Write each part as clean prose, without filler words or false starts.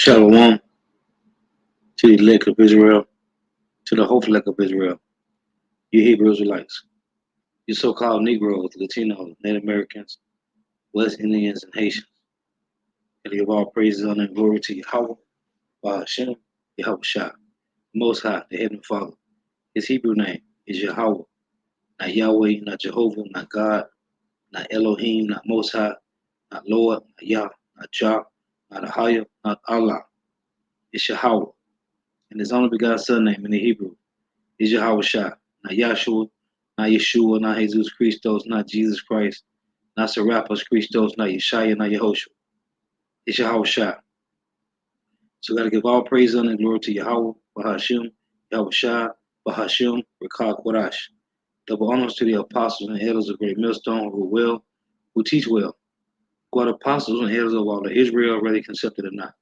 Shalom to the elect of Israel, to the hopeful elect of Israel, you Hebrew Israelites, you so-called Negroes, Latinos, Native Americans, West Indians, and Haitians. And give all praises, honor, and glory to Yahweh, Hashem, Yahweh Shah, Most High, the Heavenly Father. His Hebrew name is Yahweh, not Yahweh, not Jehovah, not God, not Elohim, not Most High, not Lord, not Yah, not Jah, not Ahaya, not Allah. It's Yahweh, and His only begotten Son name in the Hebrew is Yahweh Shah, not Yahshua, not Yeshua, not Jesus Christos, not Jesus Christ, not Serapis Christos, not Yeshaya, not Yehoshua. It's Yahweh Shah. So we got to give all praise and glory to Yahweh, Bahashim, Yahweh Shah, Bahashim, Rekah Kodash. Double honors to the apostles and elders of Great Millstone who teach well, who are the apostles and elders of all of Israel, whether they accepted or not.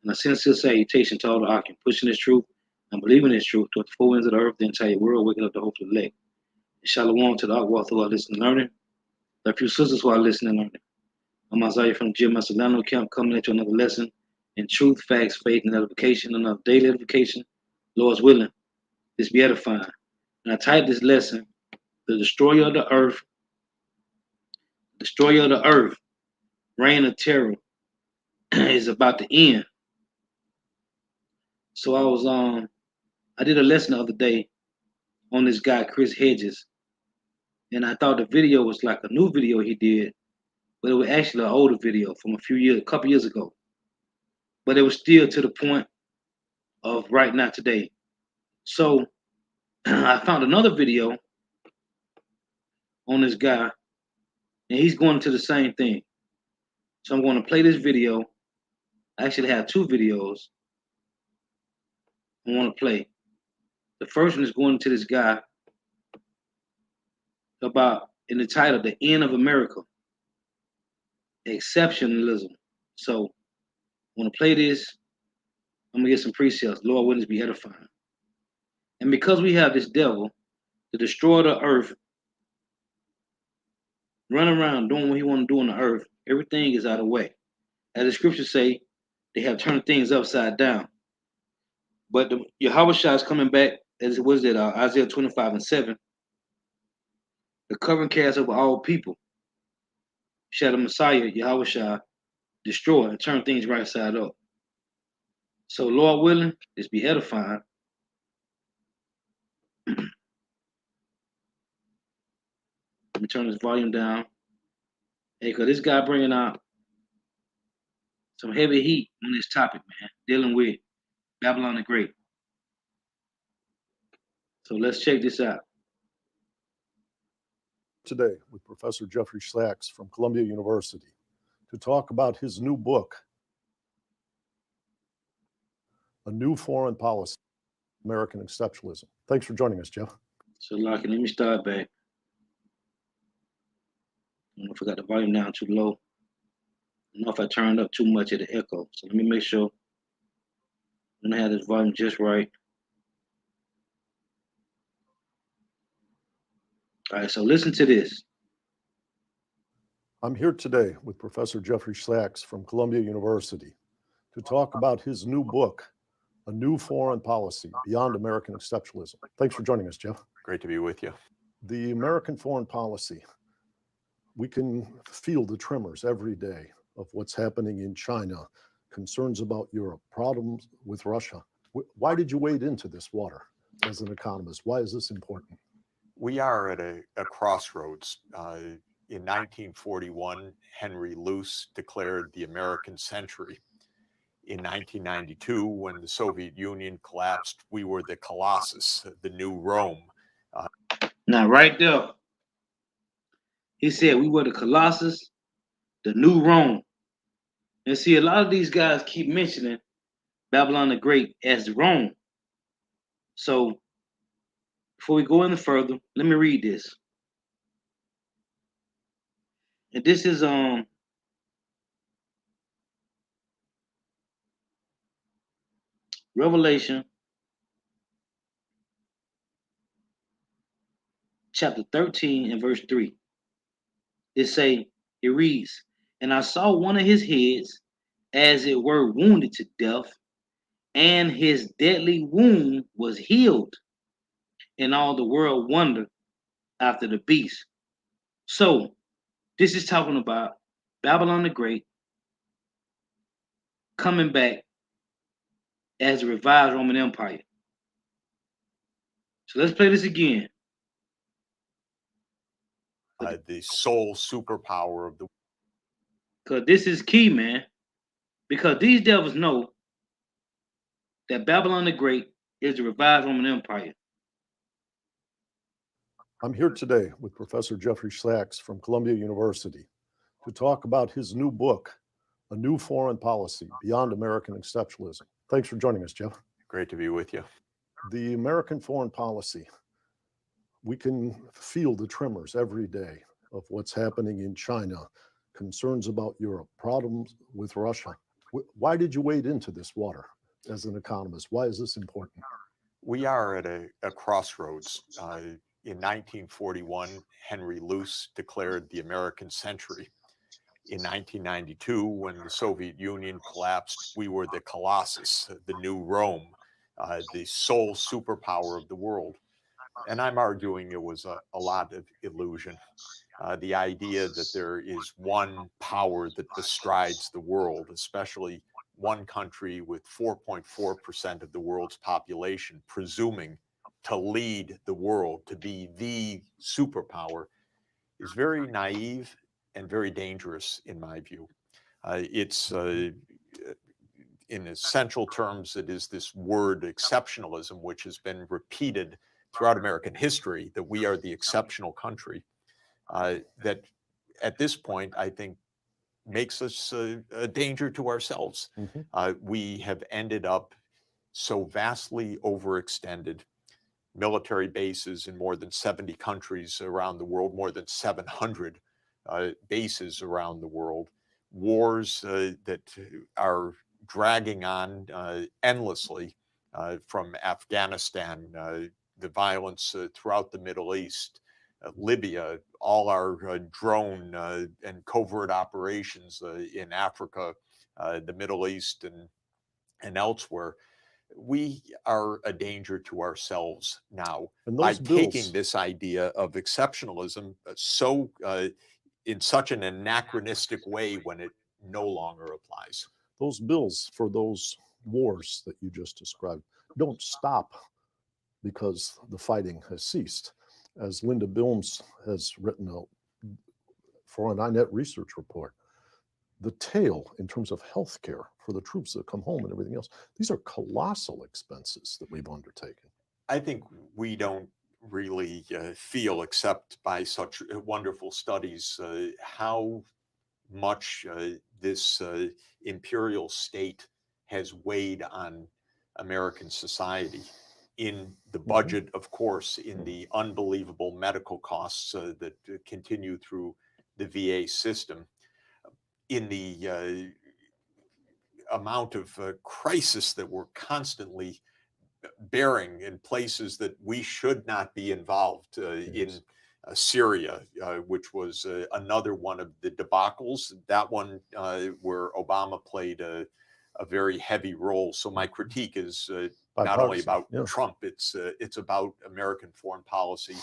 And a sincere salutation to all the Akim, pushing this truth and believing this truth toward the four winds of the earth, the entire world, waking up the hope of the elect. And shalom to the Akwa who are listening and learning. There are a few sisters who are listening and learning. I'm Isaiah from Jim Macelano Camp, coming into another lesson in truth, facts, faith, and edification, another daily edification. Lord's willing, this be edifying. And I titled this lesson, The Destroyer of the Earth, Reign of Terror is about to end. So I did a lesson the other day on this guy, Chris Hedges. And I thought the video was like a new video he did, but it was actually an older video from a couple years ago. But it was still to the point of right now today. So I found another video on this guy, and he's going to the same thing. So I'm going to play this video. I actually have two videos I want to play. The first one is going to this guy about, in the title, The End of America, Exceptionalism. So I want to play this. I'm going to get some precepts. Lord, wouldn't this be edifying? And because we have this devil, the destroyer of the earth, running around doing what he want to do on the earth, everything is out of the way. As the scriptures say, they have turned things upside down. But the Yahweh Shah is coming back, as it was Isaiah 25:7. The covering cast over all people shall the Messiah, Yahweh Shah, destroy and turn things right side up. So, Lord willing, this be edifying. Let me turn this volume down. Hey, because this guy bringing out some heavy heat on this topic, man, dealing with Babylon the Great. So let's check this out. Today with Professor Jeffrey Sachs from Columbia University to talk about his new book, A New Foreign Policy, American Exceptionalism. Thanks for joining us, Jeff. So, Lockie, let me start back. I don't know if I got the volume down too low. I don't know if I turned up too much of the echo. So let me make sure I'm gonna have this volume just right. All right, so listen to this. I'm here today with Professor Jeffrey Sachs from Columbia University to talk about his new book, A New Foreign Policy, Beyond American Exceptionalism. Thanks for joining us, Jeff. Great to be with you. The American foreign policy, we can feel the tremors every day of what's happening in China, concerns about Europe, problems with Russia. Why did you wade into this water as an economist? Why is this important? We are at a crossroads. In 1941, Henry Luce declared the American century. In 1992, when the Soviet Union collapsed, we were the Colossus, the new Rome. Now, right there, he said we were the Colossus, the new Rome. And see, a lot of these guys keep mentioning Babylon the Great as Rome. So before we go any further, let me read this. And this is Revelation chapter 13 and verse 3. It reads, and I saw one of his heads as it were wounded to death, and his deadly wound was healed, and all the world wondered after the beast. So this is talking about Babylon the Great coming back as a revived Roman Empire. So let's play this again. The sole superpower of the Because this is key, man. Because these devils know that Babylon the Great is the revived Roman Empire. I'm here today with Professor Jeffrey Sachs from Columbia University to talk about his new book, A New Foreign Policy Beyond American Exceptionalism. Thanks for joining us, Jeff. Great to be with you. The American foreign policy, we can feel the tremors every day of what's happening in China, concerns about Europe, problems with Russia. Why did you wade into this water as an economist? Why is this important? We are at a crossroads. In 1941, Henry Luce declared the American century. In 1992, when the Soviet Union collapsed, we were the Colossus, the new Rome, the sole superpower of the world. And I'm arguing it was a lot of illusion. The idea that there is one power that bestrides the world, especially one country with 4.4% of the world's population, presuming to lead the world, to be the superpower, is very naive and very dangerous in my view. It's in essential terms, it is this word exceptionalism, which has been repeated throughout American history, that we are the exceptional country. That at this point, I think, makes us a danger to ourselves. We have ended up so vastly overextended, military bases in more than 70 countries around the world, more than 700 bases around the world, wars that are dragging on endlessly from Afghanistan, the violence throughout the Middle East, Libya, all our drone and covert operations in Africa, the Middle East, and elsewhere. We are a danger to ourselves now by taking this idea of exceptionalism in such an anachronistic way when it no longer applies. Those bills for those wars that you just described don't stop because the fighting has ceased. As Linda Bilmes has written for an INET research report, the tail in terms of health care for the troops that come home and everything else, these are colossal expenses that we've undertaken. I think we don't really feel, except by such wonderful studies, how much this imperial state has weighed on American society, in the budget, of course, in the unbelievable medical costs that continue through the VA system, in the amount of crisis that we're constantly bearing in places that we should not be involved in. Syria, which was another one of the debacles, that one where Obama played a very heavy role. So my critique is not only about Trump, it's about American foreign policy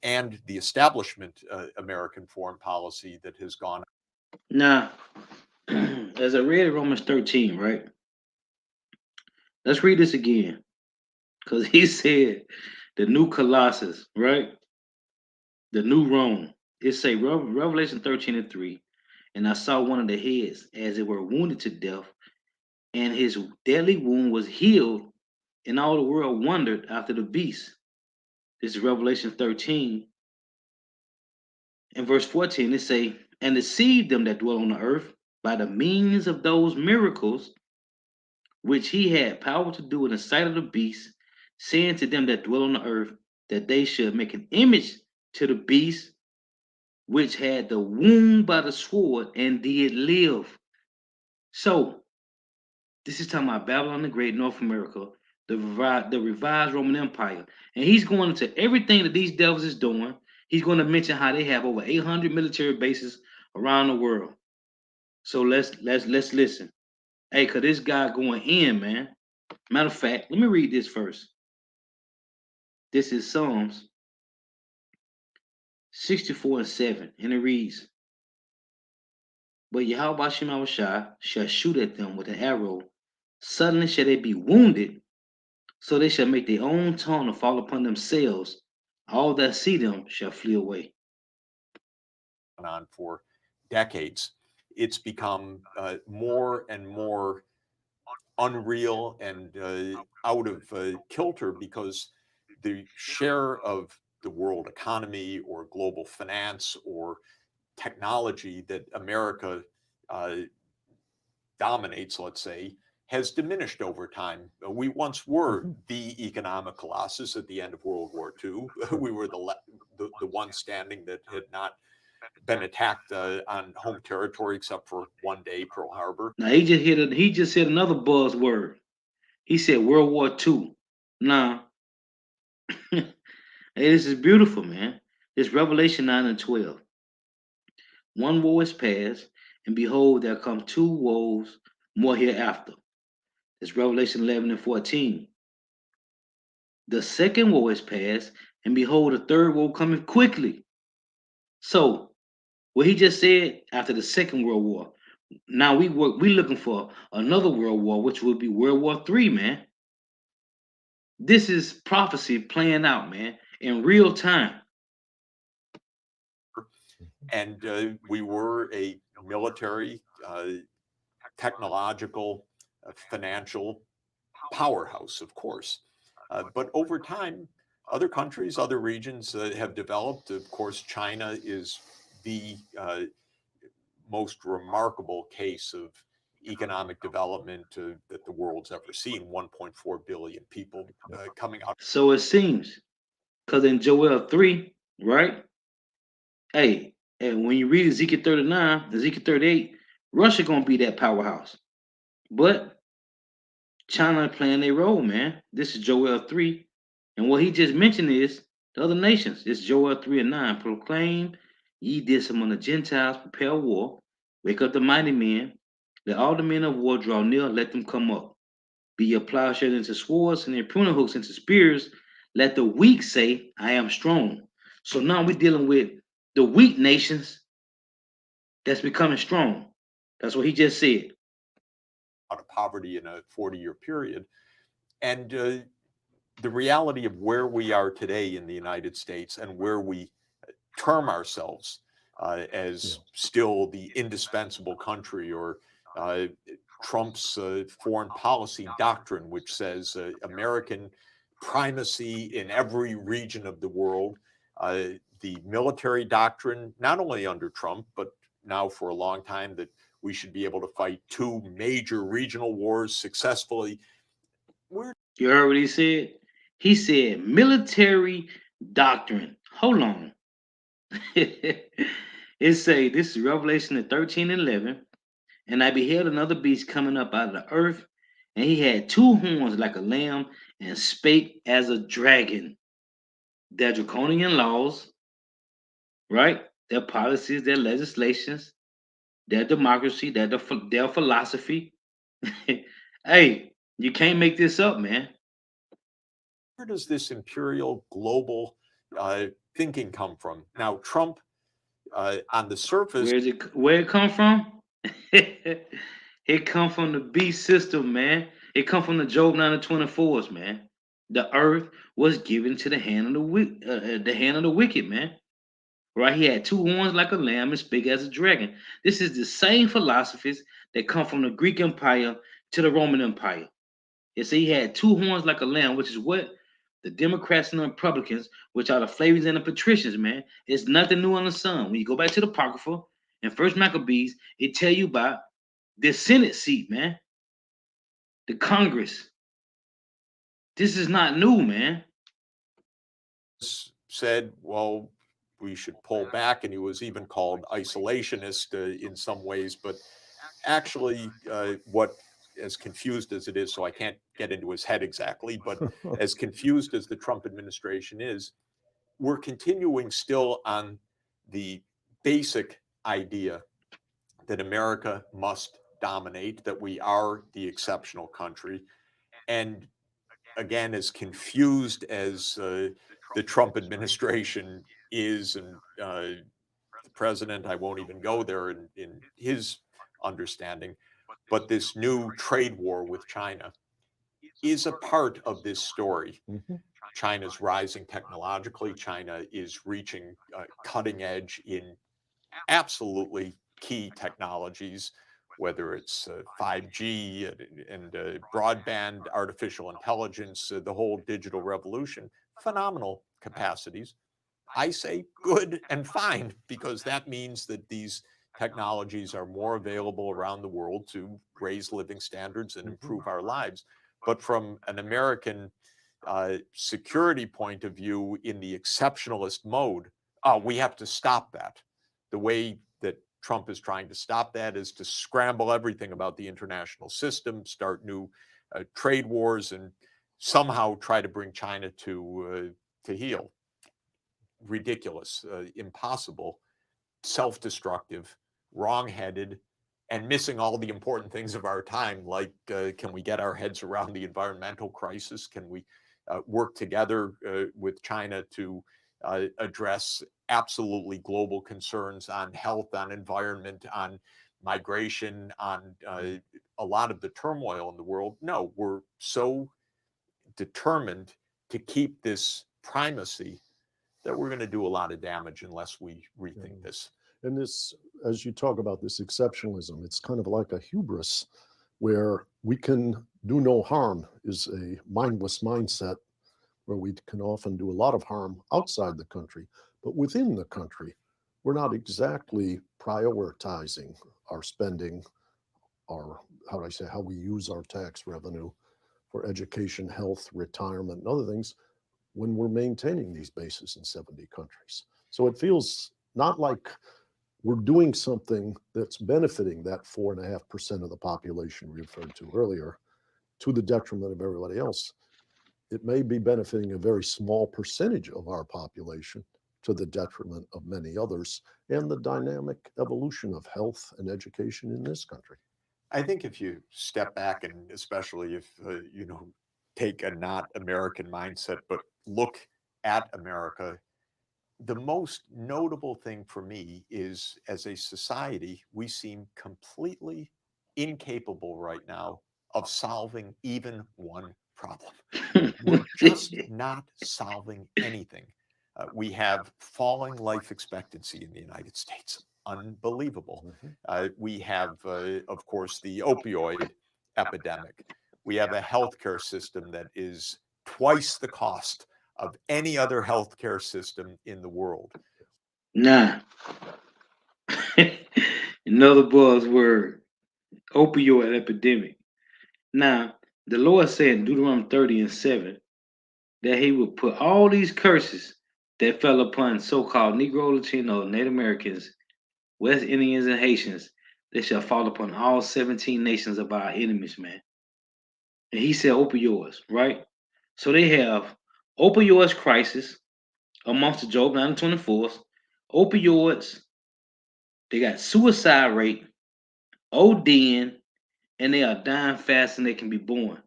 and the establishment American foreign policy that has gone. Now, as I read Romans 13, right? Let's read this again. Because he said the new Colossus, right? The new Rome. It say Revelation 13:3. And I saw one of the heads as it were wounded to death, and his deadly wound was healed, and all the world wondered after the beast. This is Revelation 13. In verse 14, it say, and deceived them that dwell on the earth by the means of those miracles which he had power to do in the sight of the beast, saying to them that dwell on the earth that they should make an image to the beast which had the wound by the sword and did live. So this is talking about Babylon the Great, North America, the revised Roman Empire. And he's going into everything that these devils is doing. He's going to mention how they have over 800 military bases around the world. So let's listen. Hey, cause this guy going in, man. Matter of fact, let me read this first. This is Psalms 64 and 7, and it reads, "But Yahweh Shemawashah shall shoot at them with an arrow. Suddenly shall they be wounded, so they shall make their own tongue to fall upon themselves. All that see them shall flee away." On for decades, it's become more and more unreal and out of kilter because the share of the world economy or global finance or technology that America uh, dominates, let's say, has diminished over time. We once were the economic colossus at the end of World War II. We were the one standing that had not been attacked on home territory except for one day, Pearl Harbor. Now he just said another buzzword. He said World War II. Now, hey, this is beautiful, man. This Revelation 9 and 12. One woe is past, and behold, there come two woes more hereafter. It's Revelation 11 and 14. The second woe is past, and behold, the third woe cometh quickly. So, what he just said after the Second World War, now we looking for another World War, which would be World War III, man. This is prophecy playing out, man, in real time. And we were a military, technological, financial powerhouse, of course. But over time, other countries, other regions have developed. Of course, China is the most remarkable case of economic development that the world's ever seen. 1.4 billion people coming out. So it seems, because in Joel 3, right? Hey, and when you read Ezekiel 39, Ezekiel 38, Russia gonna be that powerhouse. But China playing their role, man. This is Joel 3. And what he just mentioned is the other nations. It's Joel 3 and 9. Proclaim ye this among the Gentiles, prepare war, wake up the mighty men, let all the men of war draw near, let them come up. Be your plowshares into swords and your pruning hooks into spears. Let the weak say, I am strong. So now we're dealing with the weak nations that's becoming strong. That's what he just said. Out of poverty in a 40-year period. And the reality of where we are today in the United States and where we term ourselves as still the indispensable country, or Trump's foreign policy doctrine, which says American primacy in every region of the world, the military doctrine, not only under Trump, but now for a long time, that we should be able to fight two major regional wars successfully. You heard what he said? He said military doctrine. Hold on. It say this is Revelation 13 and 11. And I beheld another beast coming up out of the earth, and he had two horns like a lamb, and spake as a dragon. Their draconian laws, right? Their policies, their legislations, their democracy, their philosophy. Hey, you can't make this up, man. Where does this imperial global thinking come from? Now, Trump, on the surface, Where it come from? It come from the beast system, man. It come from the Job 9 and 24s, man. The earth was given to the hand of the hand of the wicked, man. Right? He had two horns like a lamb and spake as a dragon. This is the same philosophies that come from the Greek Empire to the Roman Empire. It say he had two horns like a lamb, which is what the Democrats and the Republicans, which are the Flavians and the Patricians, man. It's nothing new on the sun. When you go back to the Apocrypha and First Maccabees, it tell you about the Senate seat, man. The Congress. This is not new, man. said, well, we should pull back, and he was even called isolationist in some ways. But actually, what, as confused as it is, so I can't get into his head exactly, but as confused as the Trump administration is, we're continuing still on the basic idea that America must dominate, that we are the exceptional country. And again, as confused as the Trump administration is, and the president, I won't even go there in his understanding, but this new trade war with China is a part of this story. Mhm. China's rising technologically. China is reaching cutting edge in absolutely key technologies, whether it's 5G and broadband, artificial intelligence, the whole digital revolution. Phenomenal capacities. I say good and fine, because that means that these technologies are more available around the world to raise living standards and improve our lives. But from an American security point of view, in the exceptionalist mode, we have to stop that. The way that Trump is trying to stop that is to scramble everything about the international system, start new trade wars, and somehow try to bring China to heel. Ridiculous, impossible, self-destructive, wrong-headed, and missing all the important things of our time, like can we get our heads around the environmental crisis? Can we work together with China to address absolutely global concerns on health, on environment, on migration, on a lot of the turmoil in the world? No, we're so determined to keep this primacy that we're going to do a lot of damage unless we rethink this. And this, as you talk about this exceptionalism, it's kind of like a hubris where we can do no harm is a mindless mindset where we can often do a lot of harm outside the country. But within the country, we're not exactly prioritizing our spending, our, how do I say, how we use our tax revenue for education, health, retirement, and other things when we're maintaining these bases in 70 countries. So it feels not like we're doing something that's benefiting that 4.5% of the population we referred to earlier to the detriment of everybody else. It may be benefiting a very small percentage of our population to the detriment of many others and the dynamic evolution of health and education in this country. I think if you step back, and especially if take a not American mindset, but look at America, the most notable thing for me is, as a society, we seem completely incapable right now of solving even one problem. We're just not solving anything. We have falling life expectancy in the United States. Unbelievable. We have, of course, the opioid epidemic. We have a healthcare system that is twice the cost of any other healthcare system in the world. Now, another buzzword, opioid epidemic. Now, the Lord said in Deuteronomy 30:7 that he would put all these curses that fell upon so-called Negro, Latino, Native Americans, West Indians, and Haitians, they shall fall upon all 17 nations of our enemies, man. And he said opioids, right? So they have opioids crisis amongst the Job 924s, opioids, they got suicide rate, ODing, and they are dying faster than they can be born.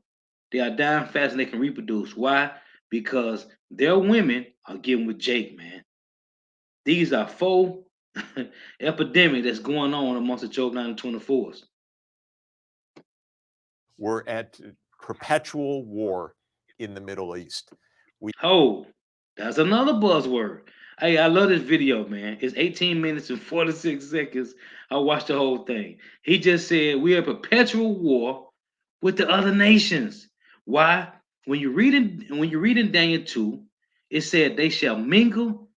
They are dying faster than they can reproduce. Why? Because their women are getting with Jake, man. These are four epidemic that's going on amongst the Job 924s. We're at perpetual war in the Middle East. Oh, that's another buzzword. Hey, I love this video, man. It's 18 minutes and 46 seconds. I watched the whole thing. He just said we are in perpetual war with the other nations. Why? When you read in Daniel 2, it said they shall mingle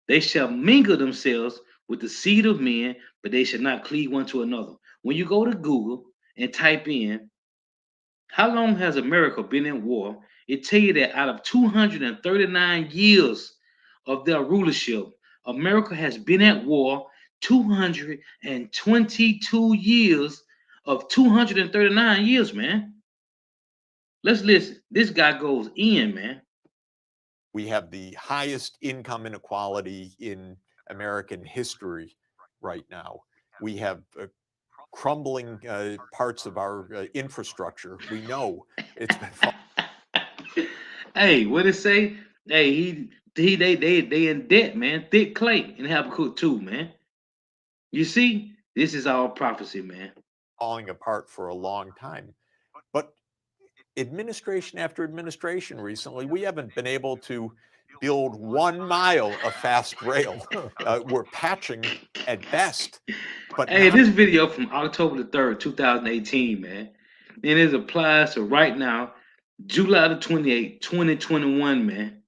themselves with the seed of men, but they shall not cleave one to another. When you go to Google and type in how long has America been in war, it tell you that out of 239 years of their rulership, America has been at war 222 years of 239 years, man. Let's listen. This guy goes in, man. We have the highest income inequality in American history right now. We have crumbling parts of our infrastructure. We know it's been Hey, what it say? Hey, they in debt, man. Thick clay and Habakkuk too, man. You see, this is all prophecy, man. falling apart for a long time. But administration after administration recently, we haven't been able to build 1 mile of fast rail. We're patching at best, but Hey, not this video from October the 3rd, 2018, man. And it applies to right now, July the 28th, 2021, man.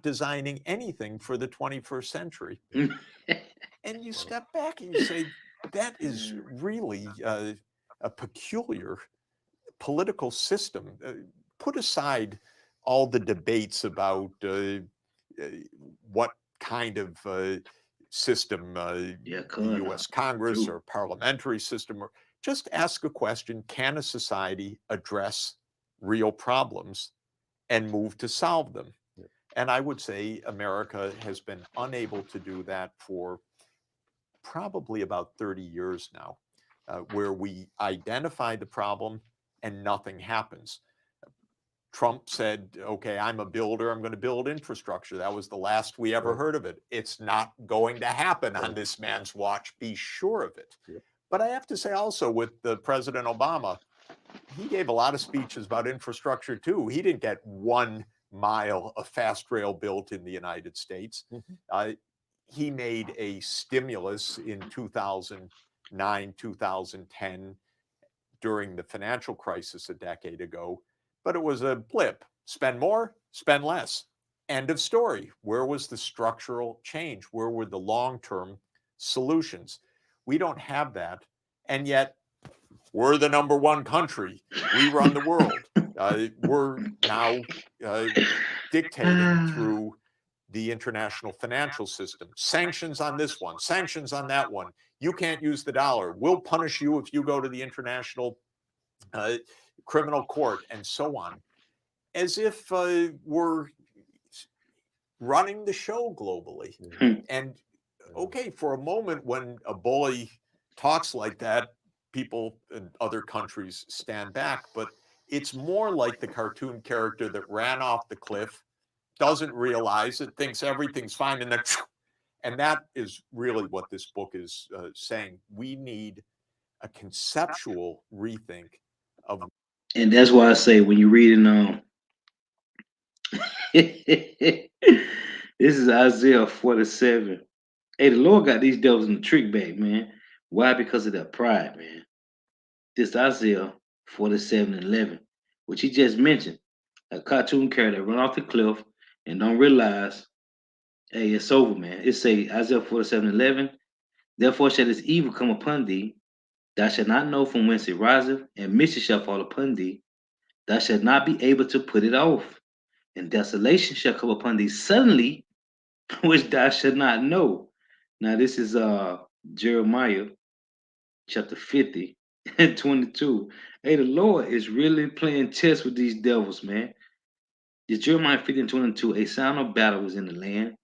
designing anything for the 21st century. And you step back and you say, that is really a peculiar political system. Put aside all the debates about what kind of system the U.S. Congress or parliamentary system, or just ask a question: can a society address real problems and move to solve them? And I would say America has been unable to do that for probably about 30 years now, where we identify the problem and nothing happens. Trump said, okay, I'm a builder, I'm going to build infrastructure. That was the last we ever heard of it. It's not going to happen on this man's watch, be sure of it. But I have to say also with President Obama, he gave a lot of speeches about infrastructure too. He didn't get 1 mile of fast rail built in the United States. He made a stimulus in 2009, 2010 during the financial crisis a decade ago, but it was a blip. Spend more, spend less. End of story. Where was the structural change? Where were the long-term solutions? We don't have that. And yet we're the #1 country. We run the world. We're now dictating through the international financial system. Sanctions on this one, sanctions on that one. You can't use the dollar. We'll punish you if you go to the international criminal court, and so on. As if we're running the show globally. And okay, for a moment when a bully talks like that, people in other countries stand back, but it's more like the cartoon character that ran off the cliff, doesn't realize it, thinks everything's fine, and then, and that is really what this book is saying. We need a conceptual rethink of. And that's why I say when you're reading this is Isaiah 47. Hey, the Lord got these devils in the trick bag, man. Why? Because of their pride, man. This Isaiah 47:11, which he just mentioned. A cartoon character run off the cliff and don't realize, hey, it's over, man. It say Isaiah 47:11. Therefore shall this evil come upon thee. Thou shalt not know from whence it riseth, and mischief shall fall upon thee. Thou shalt not be able to put it off. And desolation shall come upon thee suddenly, which thou shalt not know. Now this is Jeremiah chapter 50 and 22. Hey, the Lord is really playing chess with these devils, man. It's Jeremiah 50 and 22. A sound of battle was in the land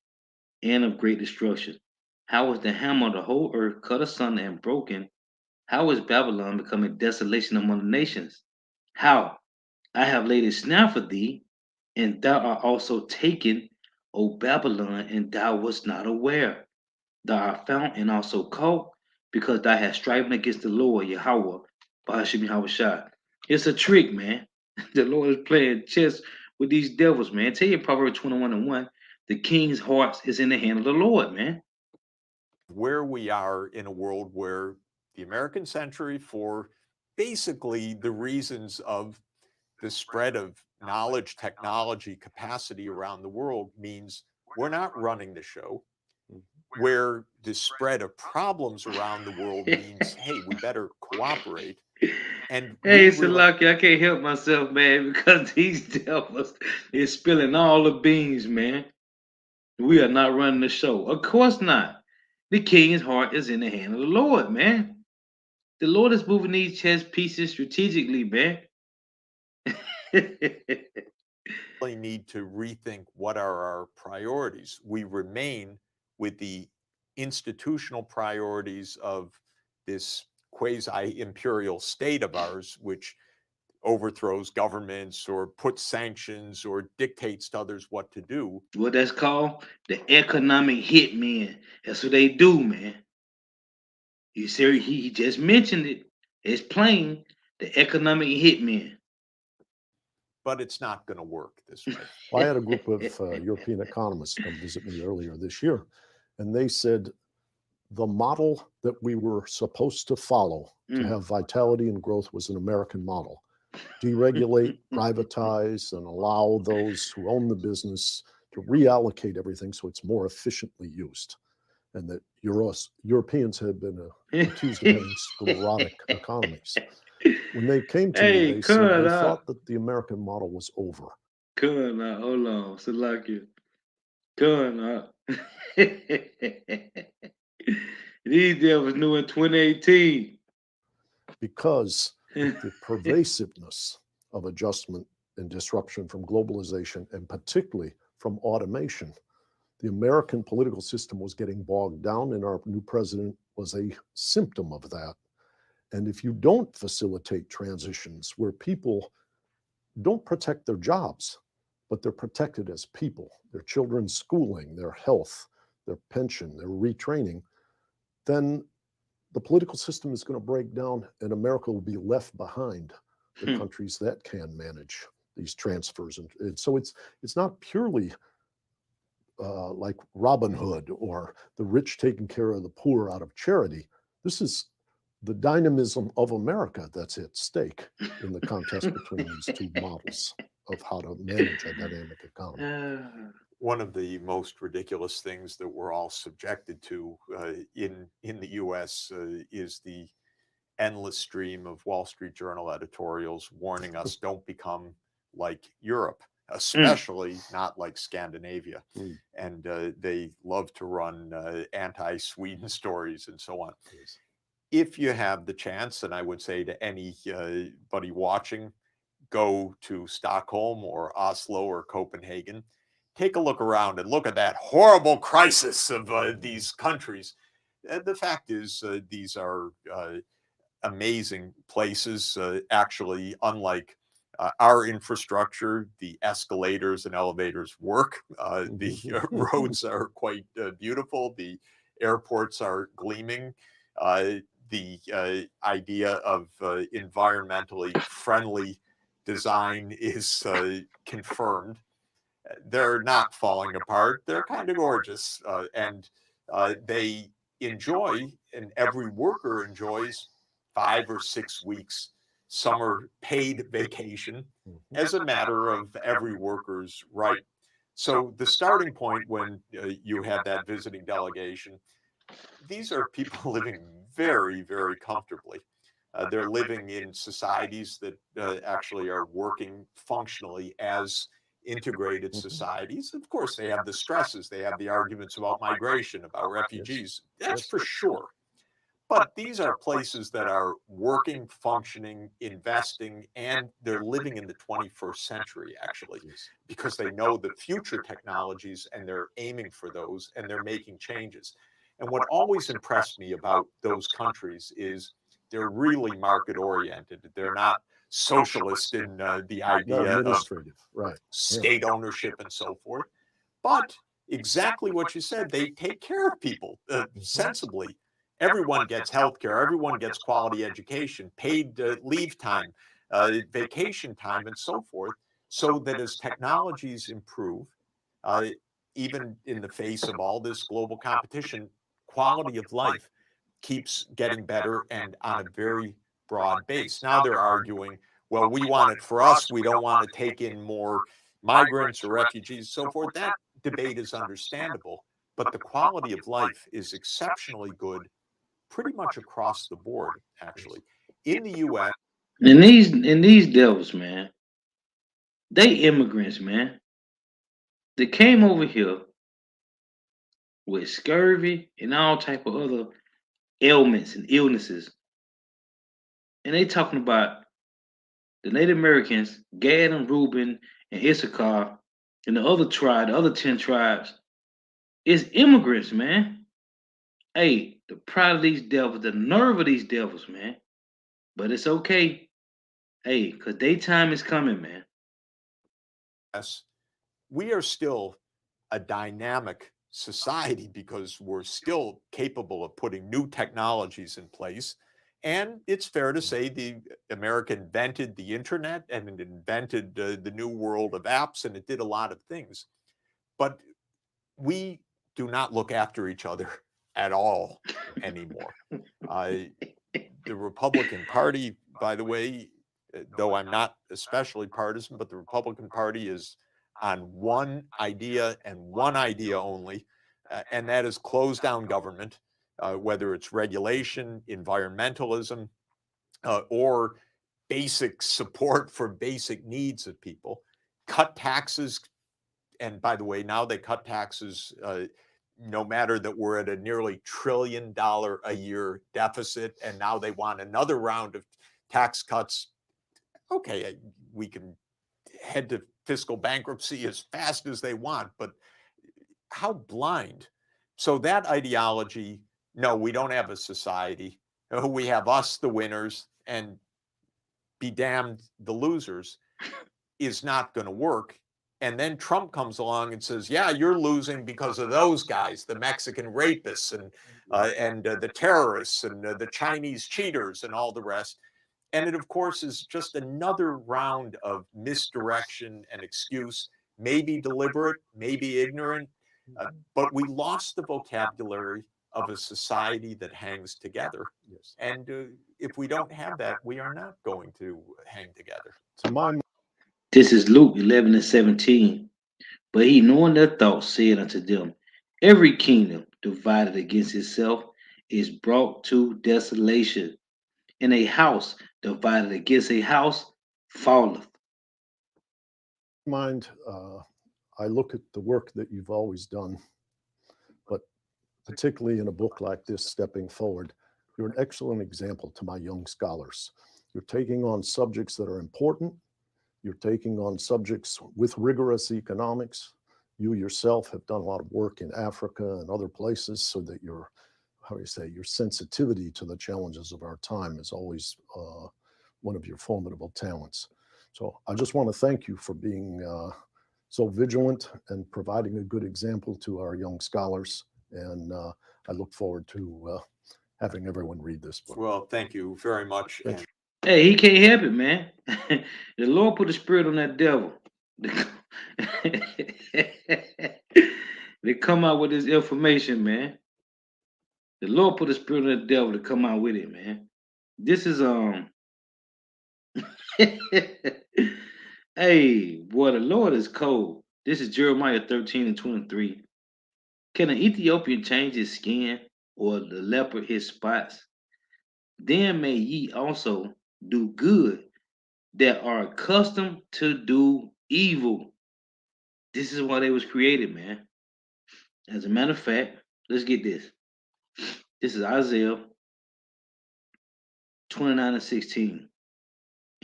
and of great destruction. How was the hammer of the whole earth cut asunder and broken? How is Babylon become a desolation among the nations? How? I have laid a snare for thee, and thou art also taken, O Babylon, and thou wast not aware. Thou art found and also caught, because thou hast striven against the Lord Yahweh, Bahashim Yahushua. It's a trick, man. The Lord is playing chess with these devils, man. Tell you Proverbs 21:1, the king's heart is in the hand of the Lord, man. Where we are in a world where the American century, for basically the reasons of the spread of knowledge, technology, capacity around the world, means we're not running the show. Where the spread of problems around the world means, hey, we better cooperate. And hey, it's lucky I can't help myself, man, because these devils is spilling all the beans, man. We are not running the show. Of course not. The king's heart is in the hand of the Lord, man. The Lord is moving these chess pieces strategically, man. really need to rethink what are our priorities. We remain with the institutional priorities of this quasi-imperial state of ours, which overthrows governments or puts sanctions or dictates to others what to do. What that's called? The economic hitmen. That's what they do, man. You see, he just mentioned it. It's plain. The economic hitmen. But it's not going to work this way. Well, I had a group of European economists come visit me earlier this year, and they said the model that we were supposed to follow to have vitality and growth was an American model. Deregulate, privatize, and allow those who own the business to reallocate everything so it's more efficiently used. And that Europeans have been accused of having sclerotic economies. When they came to me, they said they thought that the American model was over. Come on, hold on, Salakia. Come on. These devils knew in 2018. Because the pervasiveness of adjustment and disruption from globalization, and particularly from automation, the American political system was getting bogged down, and our new president was a symptom of that. And if you don't facilitate transitions where people don't protect their jobs, but they're protected as people, their children's schooling, their health, their pension, their retraining, then the political system is going to break down and America will be left behind the countries that can manage these transfers. And so it's not purely like Robin Hood or the rich taking care of the poor out of charity. This is the dynamism of America that's at stake in the contest between these two models of how to manage a dynamic economy. One of the most ridiculous things that we're all subjected to in the U.S. Is the endless stream of Wall Street Journal editorials warning us don't become like Europe, especially not like Scandinavia. And they love to run anti-Sweden stories and so on. If you have the chance, and I would say to anybody watching, go to Stockholm or Oslo or Copenhagen, take a look around and look at that horrible crisis of these countries. The fact is, these are amazing places. Actually, unlike our infrastructure, the escalators and elevators work. The roads are quite beautiful. The airports are gleaming. The idea of environmentally friendly design is confirmed. They're not falling apart. They're kind of gorgeous. And they enjoy, and every worker enjoys 5 or 6 weeks summer paid vacation as a matter of every worker's right. So the starting point when you have that visiting delegation, these are people living very, very comfortably. They're living in societies that actually are working functionally as integrated societies. Of course, they have the stresses. They have the arguments about migration, about refugees. That's for sure. But these are places that are working, functioning, investing, and they're living in the 21st century, actually, because they know the future technologies and they're aiming for those and they're making changes. And what always impressed me about those countries is they're really market oriented. They're not socialist in the idea of state ownership and so forth. But exactly what you said, they take care of people sensibly. Everyone gets health care. Everyone gets quality education, paid leave time, vacation time, and so forth, so that as technologies improve, even in the face of all this global competition, quality of life keeps getting better and on a very broad base. Now they're arguing, well, we want it for us. We don't want to take in more migrants or refugees, so forth. That debate is understandable, but the quality of life is exceptionally good pretty much across the board, actually. In the U.S. And these devils, man, they immigrants, man. They came over here with scurvy and all type of other ailments and illnesses. And they talking about the Native Americans, Gad and Reuben and Issachar, and the other tribe, the other 10 tribes, is immigrants, man. Hey, the pride of these devils, the nerve of these devils, man. But it's okay. Hey, cause daytime is coming, man. Yes, we are still a dynamic society because we're still capable of putting new technologies in place. And it's fair to say the America invented the internet and it invented the new world of apps and it did a lot of things. But we do not look after each other at all anymore. Uh, the Republican Party, by the way, though I'm not especially partisan, but the Republican Party is on one idea and one idea only, and that is close down government, whether it's regulation, environmentalism, or basic support for basic needs of people, cut taxes. And by the way, now they cut taxes no matter that we're at a nearly $1 trillion a year deficit, and now they want another round of tax cuts. Okay, we can head to fiscal bankruptcy as fast as they want, but how blind. So that ideology, no, we don't have a society. We have us, the winners, and be damned, the losers, is not going to work. And then Trump comes along and says, "Yeah, you're losing because of those guys, the Mexican rapists and the terrorists and the Chinese cheaters and all the rest." And it, of course, is just another round of misdirection and excuse, maybe deliberate, maybe ignorant, but we lost the vocabulary of a society that hangs together. Yes. And if we don't have that, we are not going to hang together. To my This is Luke 11 and 17. But he, knowing their thoughts, said unto them, every kingdom divided against itself is brought to desolation, and a house divided against a house falleth. mind, I look at the work that you've always done, but particularly in a book like this, Stepping Forward, you're an excellent example to my young scholars. You're taking on subjects that are important. You're taking on subjects with rigorous economics. You yourself have done a lot of work in Africa and other places so that your, how do you say, your sensitivity to the challenges of our time is always one of your formidable talents. So I just want to thank you for being so vigilant and providing a good example to our young scholars. And I look forward to having everyone read this book. Well, thank you very much. Thank Hey, he can't help it, man. The Lord put a spirit on that devil. They come out with this information, man. The Lord put a spirit on the devil to come out with it, man. This is hey, boy, the Lord is cold. This is Jeremiah 13 and 23. Can an Ethiopian change his skin or the leopard his spots? Then may ye also do good that are accustomed to do evil. This is why they was created, man. As a matter of fact, let's get this. This is Isaiah 29 and 16.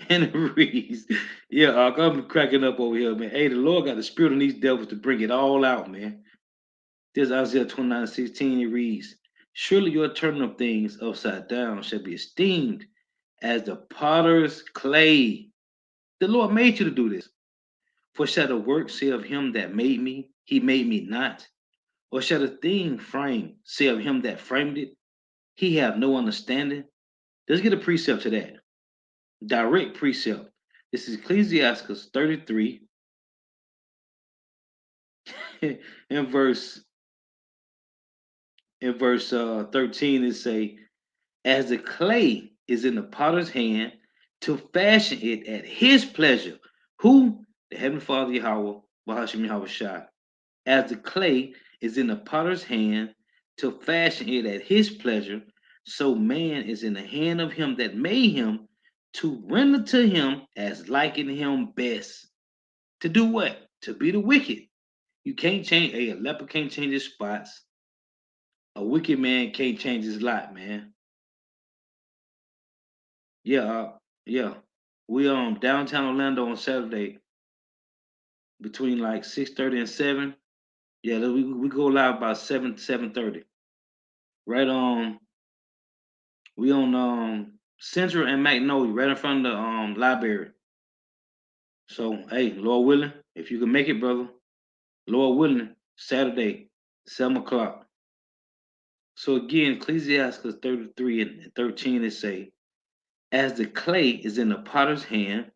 And it reads, yeah, I'm cracking up over here, man. Hey, the Lord got the spirit on these devils to bring it all out, man. This Isaiah 29 and 16, it reads, surely your turning of things upside down shall be esteemed as the potter's clay. The Lord made you to do this. For shall the work say of him that made me, he made me not? Or shall the thing framed say of him that framed it, he have no understanding? Let's get a precept to that. Direct precept. This is Ecclesiastes 33 in verse in verse 13. It say, as the clay is in the potter's hand to fashion it at his pleasure. Who? The Heavenly Father Yahweh, Bahashim Yahweh Shai. As the clay is in the potter's hand to fashion it at his pleasure, so man is in the hand of him that made him to render to him as liking him best. To do what? To be the wicked. You can't change, a leper can't change his spots. A wicked man can't change his lot, man. Yeah, yeah. We downtown Orlando on Saturday between like 6:30 and 7. Yeah, we go live about 7:30. Right on. We on Central and Magnolia, right in front of the library. So hey, Lord willing, if you can make it, brother, Lord willing, Saturday, 7 o'clock. So again, Ecclesiastes 33 and 13 it say, as the clay is in the potter's hand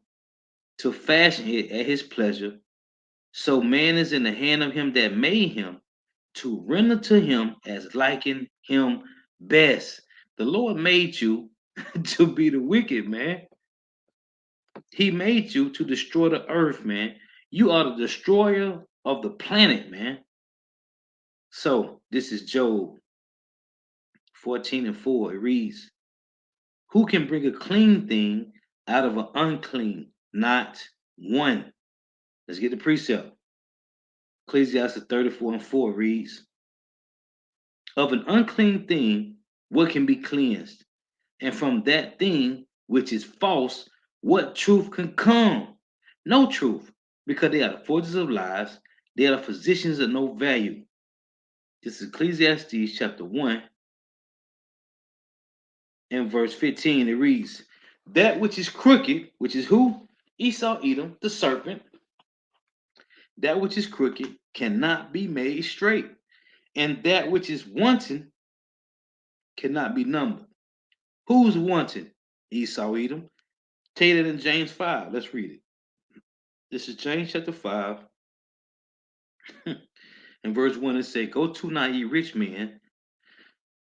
to fashion it at his pleasure, so man is in the hand of him that made him to render to him as liking him best. The Lord made you to be the wicked, man. He made you to destroy the earth, man. You are the destroyer of the planet, man. So this is Job 14 and 4. It reads, who can bring a clean thing out of an unclean? Not one. Let's get the precept. Ecclesiastes 34 and 4 reads, of an unclean thing, what can be cleansed? And from that thing which is false, what truth can come? No truth, because they are the forges of lies, they are the physicians of no value. This is Ecclesiastes chapter 1 and verse 15. It reads, that which is crooked, which is who? Esau, Edom, the serpent, that which is crooked cannot be made straight, and that which is wanting cannot be numbered. Who's wanting? Esau, Edom. Tell you that in James 5. Let's read it. This is James chapter 5 and verse 1. It says, go to now, ye rich men,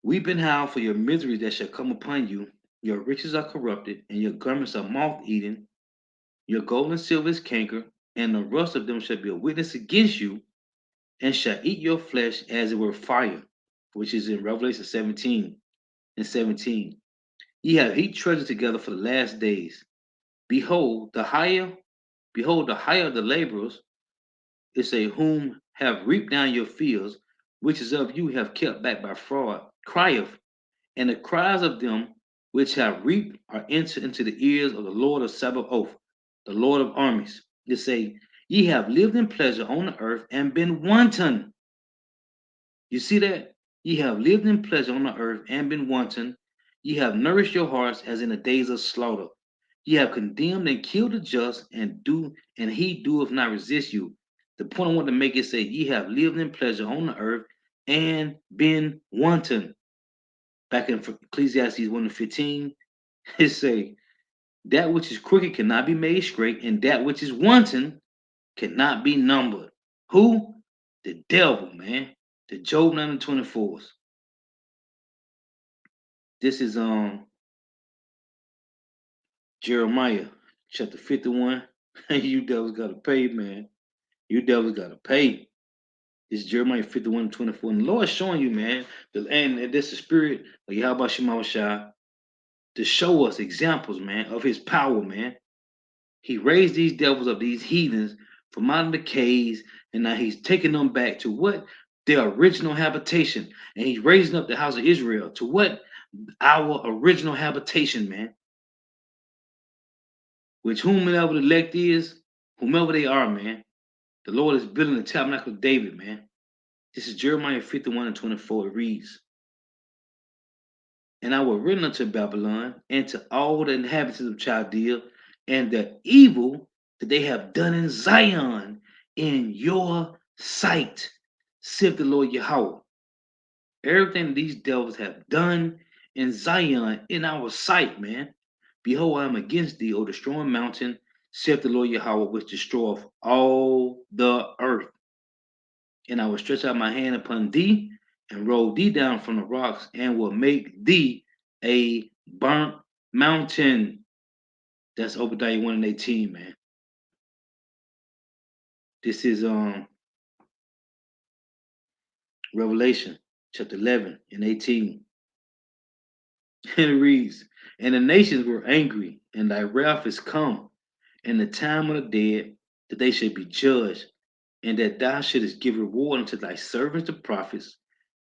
weep and howl for your misery that shall come upon you. Your riches are corrupted, and your garments are moth-eaten. Your gold and silver is canker, and the rust of them shall be a witness against you, and shall eat your flesh as it were fire, which is in Revelation 17 and 17. Ye have heaped treasure together for the last days. Behold, the hire of the laborers is a whom have reaped down your fields, which is of you have kept back by fraud, crieth, and the cries of them which have reaped are entered into the ears of the Lord of Sabaoth, the Lord of armies. They say, ye have lived in pleasure on the earth and been wanton. You see that? Ye have lived in pleasure on the earth and been wanton. Ye have nourished your hearts as in the days of slaughter. Ye have condemned and killed the just, and he doeth not resist you. The point I want to make is say, ye have lived in pleasure on the earth and been wanton. Back in Ecclesiastes 1 and 15, it say, that which is crooked cannot be made straight, and that which is wanton cannot be numbered. Who? The devil, man. The Job 9 and 24s. This is Jeremiah chapter 51. You devils gotta pay, man. You devils gotta pay. This is Jeremiah 51 and 24. And the Lord is showing you, man, and this is the spirit of Yahweh Shemawashah to show us examples, man, of his power, man. He raised these devils up, these heathens, from out of the caves, and now he's taking them back to what? Their original habitation. And he's raising up the house of Israel to what? Our original habitation, man. Which whomever the elect is, whomever they are, man, the Lord is building the tabernacle of David, man. This is Jeremiah 51 and 24. It reads, and I will render unto Babylon and to all the inhabitants of Chaldea and the evil that they have done in Zion in your sight, saith the Lord Yahweh. Everything these devils have done in Zion in our sight, man. Behold, I am against thee, O destroying mountain, saith the Lord Yahweh, which destroyeth all the earth. And I will stretch out my hand upon thee and roll thee down from the rocks and will make thee a burnt mountain. That's Obadiah 1 and 18, man. This is Revelation chapter 11 and 18. And it reads, and the nations were angry, and thy wrath is come, and the time of the dead, that they should be judged, and that thou shouldest give reward unto thy servants the prophets,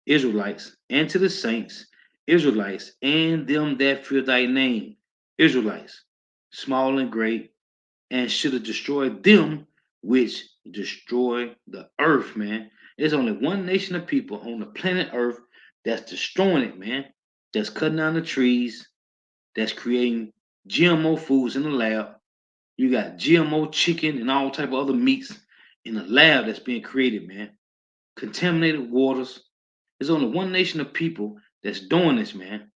Israelites, and to the saints, Israelites, and them that fear thy name, Israelites, small and great, and should have destroyed them which destroy the earth, man. There's only one nation of people on the planet Earth that's destroying it, man. That's cutting down the trees, that's creating GMO foods in the lab. You got GMO chicken and all type of other meats in the lab that's being created, man. Contaminated waters. There's only one nation of people that's doing this, man.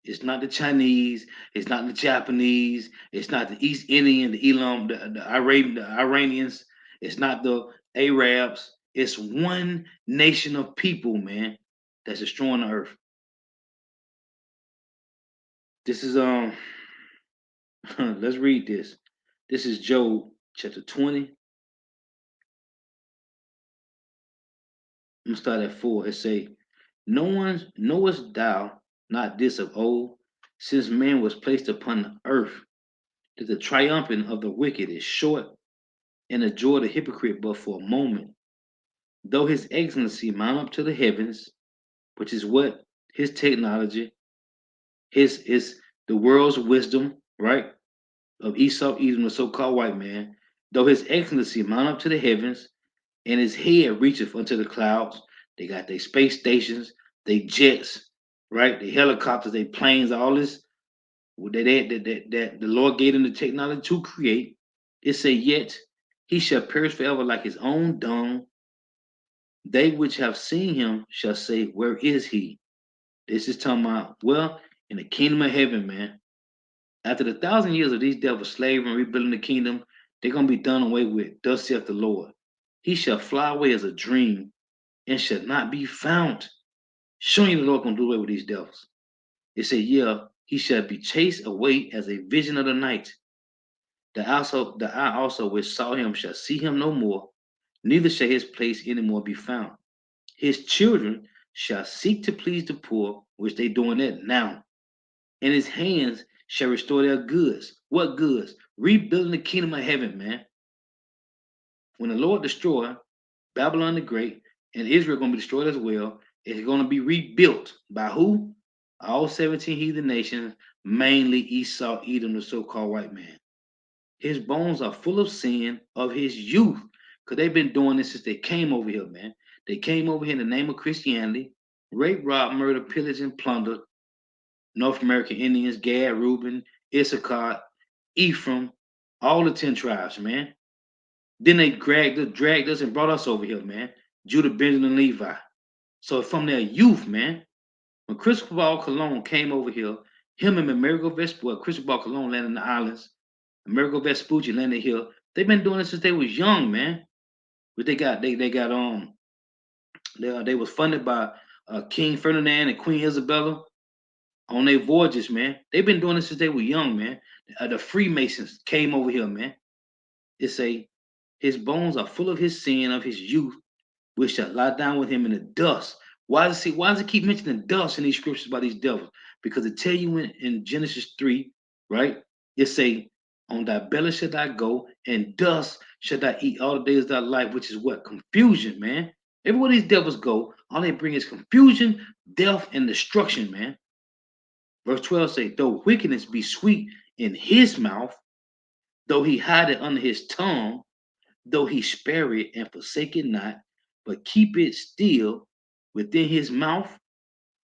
It's not the Chinese. It's not the Japanese. It's not the East Indian, the Elam, the Iranians. It's not the Arabs. It's one nation of people, man, that's destroying the earth. This is let's read this. This is Job chapter 20. I'm gonna start at 4. It say, no one knowest thou not this of old, since man was placed upon the earth, that the triumphing of the wicked is short, and the joy of the hypocrite but for a moment. Though his excellency mount up to the heavens, which is what his technology, his the world's wisdom, right? Of Esau, Edom, the so-called white man, though his excellency mount up to the heavens, and his head reacheth unto the clouds. They got their space stations, they jets, right? They helicopters, they planes, all this that the Lord gave them the technology to create. It say, yet he shall perish forever like his own dung. They which have seen him shall say, where is he? This is talking about, well, in the kingdom of heaven, man. After the 1,000 years of these devils slavery and rebuilding the kingdom, they're going to be done away with. Thus saith the Lord. He shall fly away as a dream and shall not be found. Showing you the Lord going to do away with these devils. It said, yeah, he shall be chased away as a vision of the night. The eye also which saw him shall see him no more, neither shall his place any more be found. His children shall seek to please the poor, which they doing that now. And his hands shall restore their goods. What goods? Rebuilding the kingdom of heaven, man. When the Lord destroy Babylon the Great and Israel going to be destroyed as well, it's going to be rebuilt by who? All 17 heathen nations, mainly Esau, Edom, the so-called white man. His bones are full of sin of his youth, because they've been doing this since they came over here, man. They came over here in the name of Christianity, rape, rob, murder, pillage, and plunder North American Indians, Gad, Reuben, Issachar, Ephraim, all the 10 tribes, man. Then they dragged us and brought us over here, man. Judah, Benjamin, and Levi. So from their youth, man, when Cristobal Colon came over here, him and Amerigo Vespucci, well, Cristobal Colon landed in the islands, Amerigo Vespucci landed here. They've been doing this since they was young, man. But they got they was funded by King Ferdinand and Queen Isabella on their voyages, man. They've been doing this since they were young, man. The Freemasons came over here, man. It say his bones are full of his sin of his youth, which shall lie down with him in the dust. Why does it keep mentioning dust in these scriptures by these devils? Because it tell you in Genesis 3, right? It say, on thy belly shall thou go, and dust shall thou eat all the days of thy life, which is what? Confusion, man. Everywhere these devils go, all they bring is confusion, death, and destruction, man. Verse 12 say, though wickedness be sweet in his mouth, though he hide it under his tongue, though he spare it and forsake it not, but keep it still within his mouth,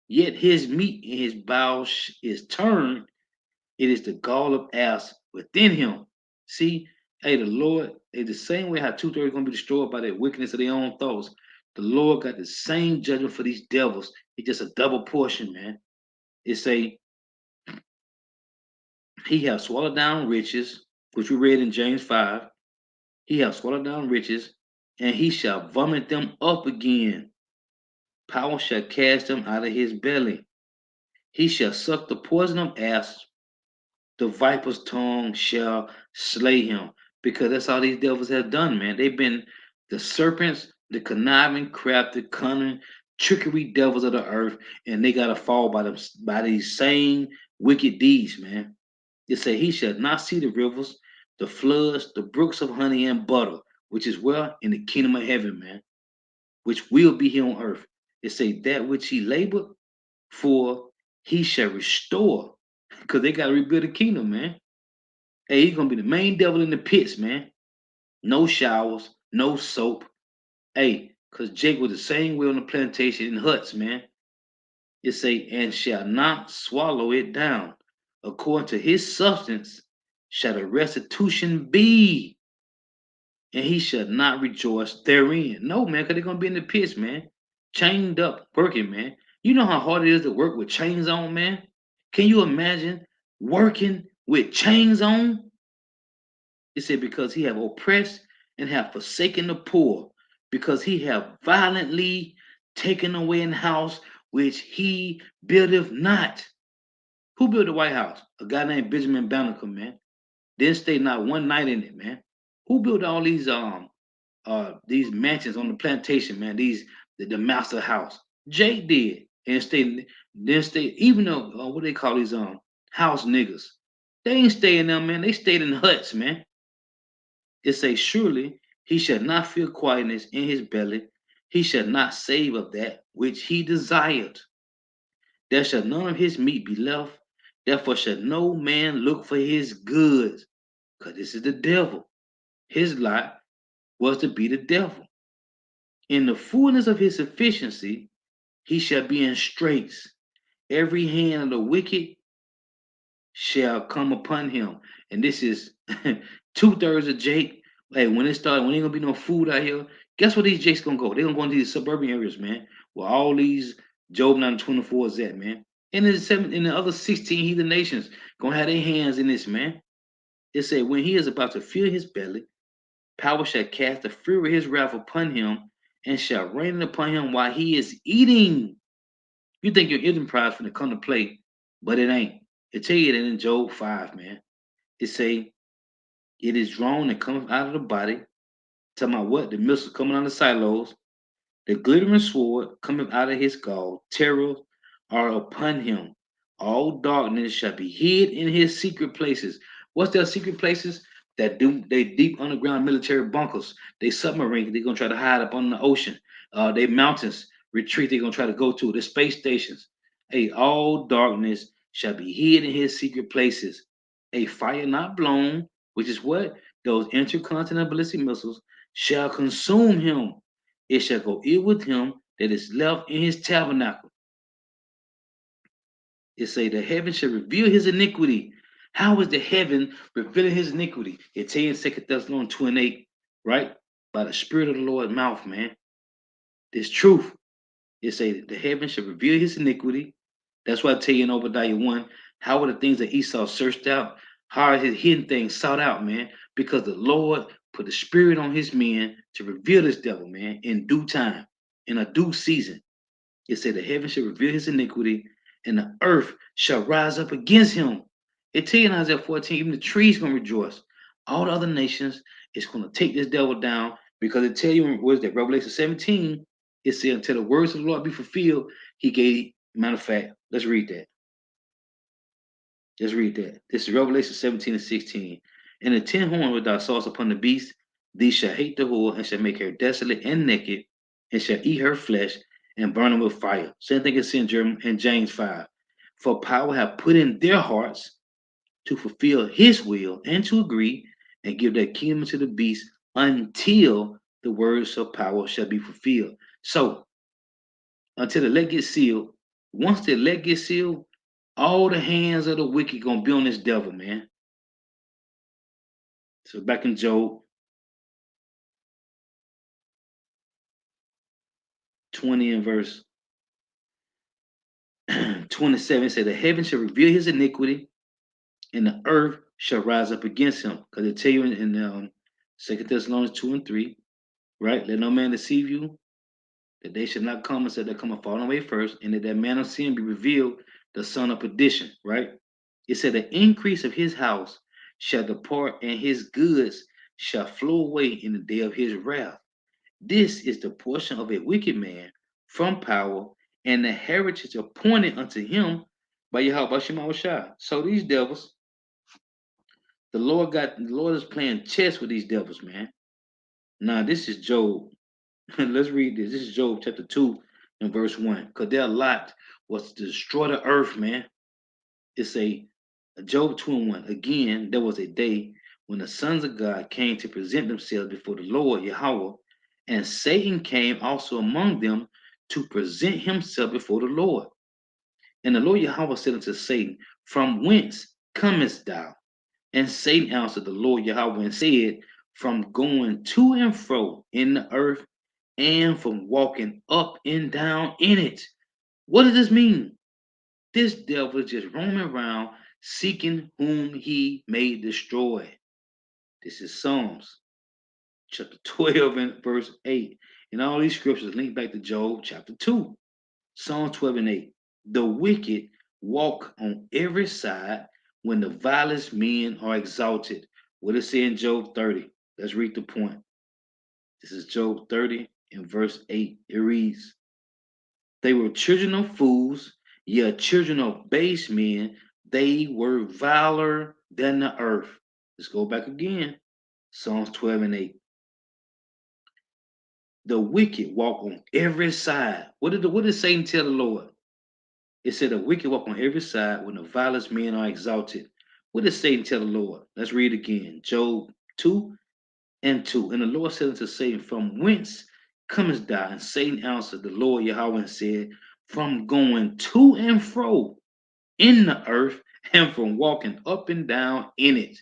yet his meat in his bowels is turned, it is the gall of ass within him. See, hey, the Lord, the same way how 2/3 are going to be destroyed by the wickedness of their own thoughts, the Lord got the same judgment for these devils. It's just a double portion, man. It say, he has swallowed down riches, which we read in James 5. He has swallowed down riches, and he shall vomit them up again. Power shall cast them out of his belly. He shall suck the poison of asps. The viper's tongue shall slay him. Because that's all these devils have done, man. They've been the serpents, the conniving, crafty, cunning, trickery devils of the earth, and they gotta fall by these same wicked deeds, man. It say he shall not see the rivers, the floods, the brooks of honey and butter, which is where in the kingdom of heaven, man, which will be here on earth. It say that which he labored for, he shall restore, because they got to rebuild the kingdom, man. Hey, he's gonna be the main devil in the pits, man. No showers, no soap. Hey, Because Jake was the same way on the plantation in huts, man. It say, and shall not swallow it down. According to his substance shall the restitution be, and he shall not rejoice therein. No, man, because they're going to be in the pits, man. Chained up, working, man. You know how hard it is to work with chains on, man? Can you imagine working with chains on? It said, because he have oppressed and have forsaken the poor, because he have violently taken away an house which he buildeth not. Who built the White House? A guy named Benjamin Banneker, man. Didn't stay not one night in it, man. Who built all these mansions on the plantation, man? The master house. Jake did. And stay then stay, even though what they call these house niggas. They ain't stay in them, man. They stayed in huts, man. It say, surely he shall not feel quietness in his belly, he shall not save of that which he desired. There shall none of his meat be left, therefore shall no man look for his goods, because this is the devil. His lot was to be the devil. In the fullness of his sufficiency, he shall be in straits. Every hand of the wicked shall come upon him. And this is 2/3 of Jake. Hey, when it started, when ain't gonna be no food out here, guess where these Jakes gonna go? They're gonna go into these suburban areas, man, where all these Job 9:24 is at, man. And in the other 16 heathen nations gonna have their hands in this, man. It said, when he is about to fill his belly, power shall cast the fury of his wrath upon him, and shall rain upon him while he is eating. You think your enterprise finna come to play, but it ain't. It tell you that in Job 5, man. It say, it is drawn and cometh out of the body. Talking about what? The missiles coming out of the silos. The glittering sword cometh out of his gall. Terrors are upon him. All darkness shall be hid in his secret places. What's their secret places? They deep underground military bunkers. They submarines. They're gonna try to hide up on the ocean. They mountains retreat. They're gonna try to go to the space stations. Hey, all darkness shall be hid in his secret places. A fire not blown, which is what those intercontinental ballistic missiles shall consume him. It shall go ill with him that is left in his tabernacle. It say the heaven shall reveal his iniquity. How is the heaven revealing his iniquity? It tell you in 2 Thessalonians 2:8, right? By the Spirit of the Lord's mouth, man. This truth. It say that the heaven shall reveal his iniquity. That's why I tell you in Obadiah 1, how are the things that Esau searched out? How are his hidden things sought out, man? Because the Lord put the Spirit on his men to reveal this devil, man, in due time, in a due season. It said the heaven shall reveal his iniquity, and the earth shall rise up against him. It tell you in Isaiah 14, even the trees gonna rejoice. All the other nations is gonna take this devil down because it tell you in what is that Revelation 17. It said until the words of the Lord be fulfilled, he gave. Matter of fact, let's read that. Let's read that. This is Revelation 17 and 16. And the 10 horns which thou sawest upon the beast, these shall hate the whore, and shall make her desolate and naked, and shall eat her flesh, and burn them with fire. Same thing is in James 5. For power have put in their hearts to fulfill his will, and to agree, and give their kingdom to the beast until the words of power shall be fulfilled. So, until the elect gets sealed, once the elect gets sealed, all the hands of the wicked gonna be on this devil, man. So back in Job 20 and verse 27, it said, the heaven shall reveal his iniquity, and the earth shall rise up against him. Because they tell you in 2 Thessalonians 2 and 3, right? Let no man deceive you, that they should not come and say they come and fall away first, and that man of sin be revealed, the son of perdition, right? It said the increase of his house shall depart, and his goods shall flow away in the day of his wrath. This is the portion of a wicked man from power, and the heritage appointed unto him by Yahweh Shai. So these devils, the Lord is playing chess with these devils, man. Now this is Job. Let's read this. This is Job chapter 2 and verse 1. Because their lot was to destroy the earth, man. It's a Job 2 and 1. Again, there was a day when the sons of God came to present themselves before the Lord Yahweh, And Satan came also among them to present himself before the Lord. And the Lord Yahweh said unto Satan, From whence comest thou? And Satan answered the Lord Yahweh and said, From going to and fro in the earth, and from walking up and down in it. What does this mean? This devil is just roaming around seeking whom he may destroy. This is Psalms chapter 12 and verse 8. And all these scriptures link back to Job chapter 2. Psalm 12 and 8. The wicked walk on every side when the vilest men are exalted. What it say in Job 30? Let's read the point. This is Job 30 and verse 8. It reads, They were children of fools, yea, children of base men. They were viler than the earth. Let's go back again. Psalms 12 and 8. The wicked walk on every side. What did Satan tell the Lord? It said the wicked walk on every side when the vilest men are exalted. What did Satan tell the Lord? Let's read again. Job 2 and 2. And the Lord said unto Satan, From whence comest thou? And Satan answered the Lord Yahweh and said, From going to and fro in the earth, and from walking up and down in it.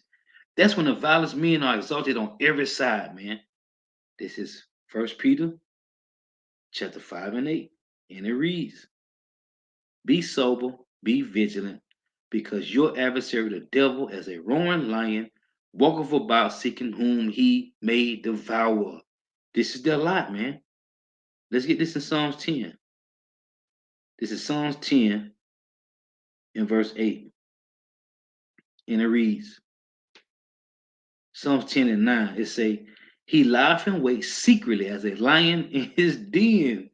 That's when the vilest men are exalted on every side, man. This is First Peter chapter 5 and 8. And it reads, Be sober, be vigilant, because your adversary, the devil, as a roaring lion, walketh about seeking whom he may devour. This is their lot, man. Let's get this in Psalms 10. This is Psalms 10 in verse 8. And it reads, Psalms 10 and 9, it say, He lieth and waits secretly as a lion in his den.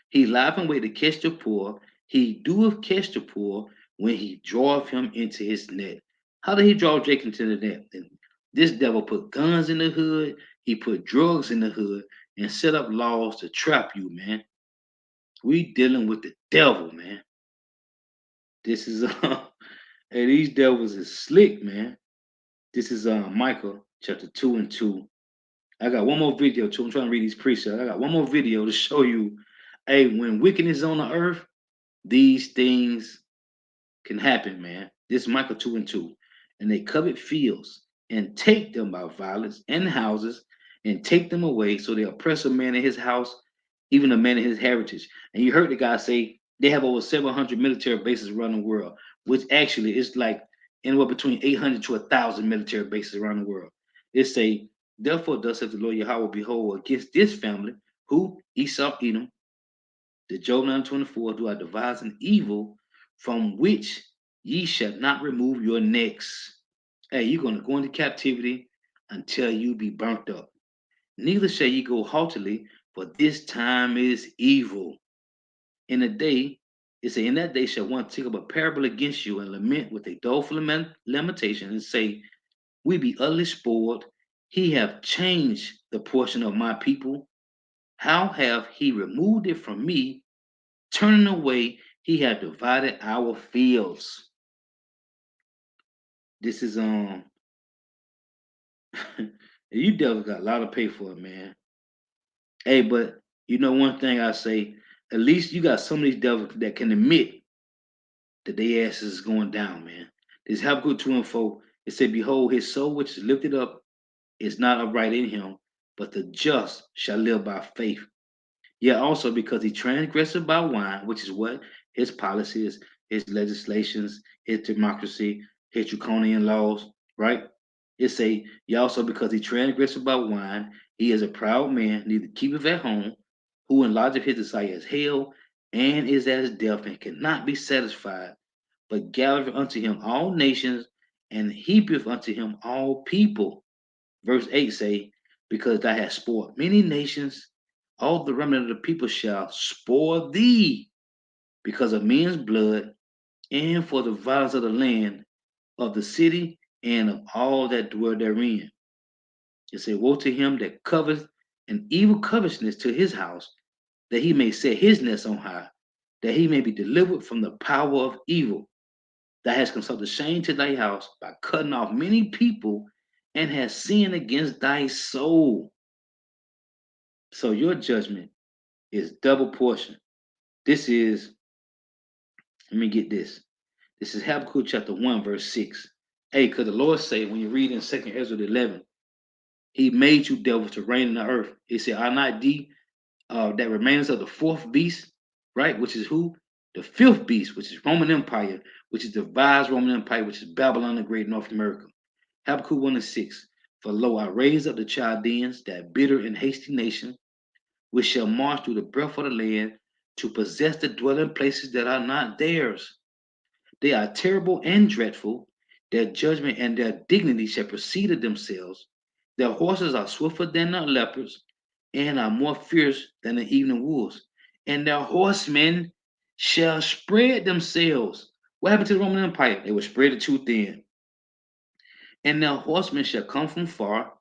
He lieth and wait to catch the poor. He doeth catch the poor when he draweth him into his net. How did he draw Jake into the net? And this devil put guns in the hood. He put drugs in the hood and set up laws to trap you, man. We dealing with the devil, man. This is hey, these devils is slick, man. This is Micah chapter 2 and 2. I got one more video too. I'm trying to read these precepts. I got one more video to show you, hey, when wickedness is on the earth, these things can happen, man. This is Micah 2 and 2. And they covet fields and take them by violence and houses and take them away. So they oppress a man in his house, even a man in his heritage. And you heard the guy say they have over 700 military bases around the world, which actually is like anywhere between 800 to 1,000 military bases around the world. It say, Therefore, thus saith the Lord Yahweh, behold, against this family, who Esau, Edom, the Job 9:24, do I devise an evil from which ye shall not remove your necks. Hey, you're going to go into captivity until you be burnt up. Neither shall ye go haughtily, for this time is evil. In a day, it say, in that day shall one take up a parable against you and lament with a doleful lamentation and say, We be utterly spoiled. He have changed the portion of my people. How have he removed it from me? Turning away, he had divided our fields. This is you devils got a lot to pay for it, man. Hey, but you know one thing I say, at least you got some of these devils that can admit that their ass is going down, man. This Habakkuk 2 and 4. It said, Behold, his soul which is lifted up is not upright in him, but the just shall live by faith. Yeah, also because he transgressed by wine, which is what his policies, his legislations, his democracy, his draconian laws, right? It say, yeah, also because he transgressed by wine, he is a proud man, neither keepeth at home, who enlargeth his desire as hell, and is as death, and cannot be satisfied, but gathereth unto him all nations, and heapeth unto him all people. Verse 8 say, Because thou hast spoiled many nations, all the remnant of the people shall spoil thee because of men's blood, and for the violence of the land, of the city, and of all that dwell therein. It say, Woe to him that coveteth an evil covetousness to his house, that he may set his nest on high, that he may be delivered from the power of evil. Thou hast consulted shame to thy house by cutting off many people, and hast sinned against thy soul. So your judgment is double portion. This is, let me get this. This is Habakkuk chapter 1, verse 6. Hey, because the Lord say, when you read in 2nd Ezra 11, he made you devils to reign in the earth. He said, are not thee that remains of the fourth beast, right? Which is who? The fifth beast, which is Roman Empire, which is the vast Roman Empire, which is Babylon the Great, North America. Habakkuk 1 and 6. For lo, I raise up the Chaldeans, that bitter and hasty nation, which shall march through the breadth of the land to possess the dwelling places that are not theirs. They are terrible and dreadful. Their judgment and their dignity shall proceed of themselves. Their horses are swifter than the leopards, and are more fierce than the evening wolves. And their horsemen shall spread themselves. What happened to the Roman Empire? They were spread too thin. And their horsemen shall come from far.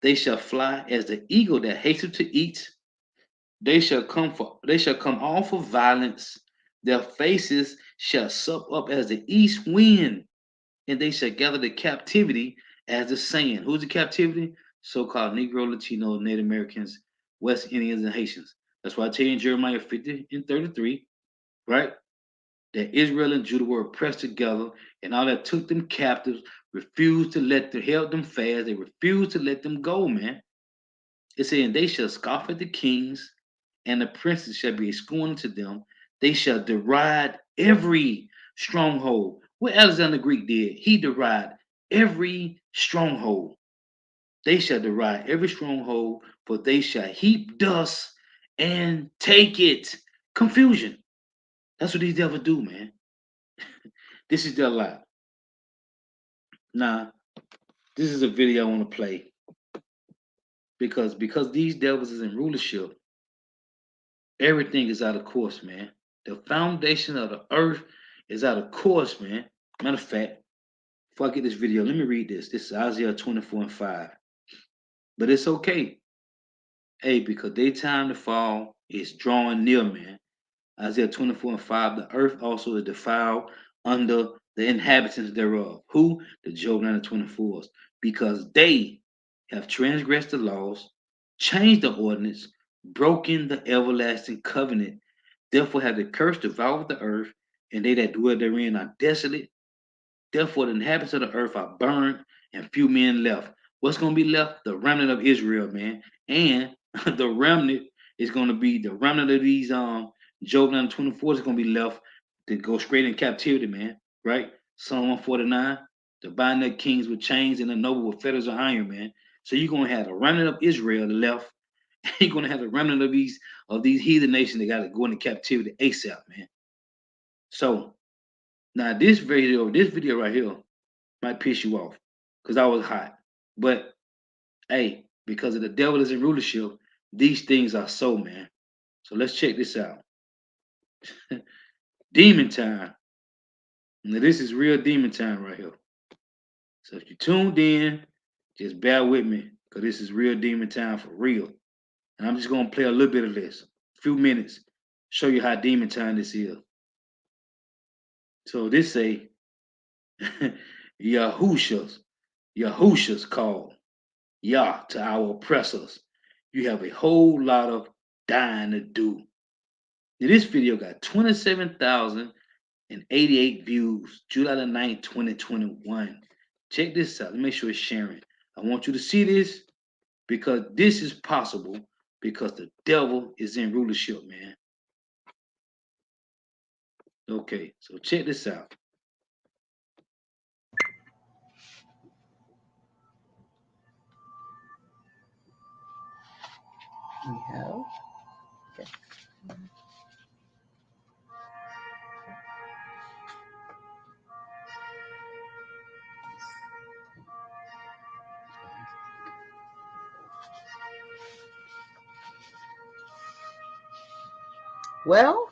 They shall fly as the eagle that hasteth to eat. They shall come all for violence. Their faces shall sup up as the east wind, and they shall gather the captivity as the sand. Who's the captivity? So-called Negro, Latino, Native Americans, West Indians, and Haitians. That's why I tell you in Jeremiah 50 and 33, right? That Israel and Judah were oppressed together, and all that took them captives refused to let them held them fast. They refused to let them go, man. It said, and they shall scoff at the kings, and the princes shall be a scorn to them. They shall deride every stronghold. What Alexander the Greek did, he deride every stronghold. They shall deride every stronghold, for they shall heap dust and take it. Confusion. That's what these devils do, man. This is their lie. Now, this is a video I want to play because these devils is in rulership. Everything is out of course, man. The foundation of the earth is out of course, man. Matter of fact, before I get this video, let me read this. This is Isaiah 24 and 5. But it's okay. Hey, because their time to fall is drawing near, man. Isaiah 24 and 5. The earth also is defiled under the inhabitants thereof. Who? The Job 9 and 24s. Because they have transgressed the laws, changed the ordinance, broken the everlasting covenant. Therefore have the curse devoured the earth, and they that dwell therein are desolate. Therefore the inhabitants of the earth are burned, and few men left. What's going to be left? The remnant of Israel, man. And the remnant is going to be the remnant of these Job 9:24 is going to be left to go straight in captivity, man. Right? Psalm 149, to bind their kings with chains and the noble with fetters of iron, man. So you're going to have the remnant of Israel left. You're going to have the remnant of these heathen nations that got to go into captivity ASAP, man. So now this video right here might piss you off because I was hot. But hey, because of the devil is in rulership, these things are so, man. So let's check this out. Demon time. Now this is real demon time right here. So if you tuned in, just bear with me because this is real demon time for real. And I'm just gonna play a little bit of this, a few minutes, show you how demon time this is. So this say Yahusha's Yahusha's call. Yah to our oppressors. You have a whole lot of dying to do. Now, this video got 27,088 views, July the 9th, 2021. Check this out. Let me make sure it's sharing. I want you to see this because this is possible because the devil is in rulership, man. Okay, so check this out. We have. Okay. Well,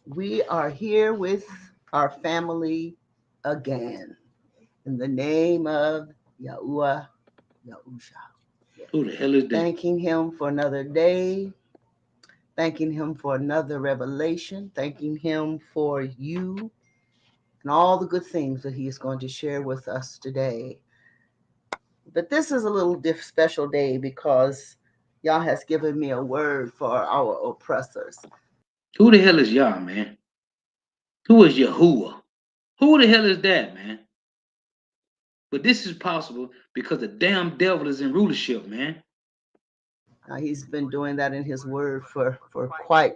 we are here with our family again in the name of Yahuwah Yahusha. Who the hell is that? Thanking him for another day, thanking him for another revelation, thanking him for you and all the good things that he is going to share with us today. But this is a little special day because Yah has given me a word for our oppressors. Who the hell is Yah, man? Who is Yahuwah? Who the hell is that, man? But this is possible because the damn devil is in rulership, man. He's been doing that in his word for quite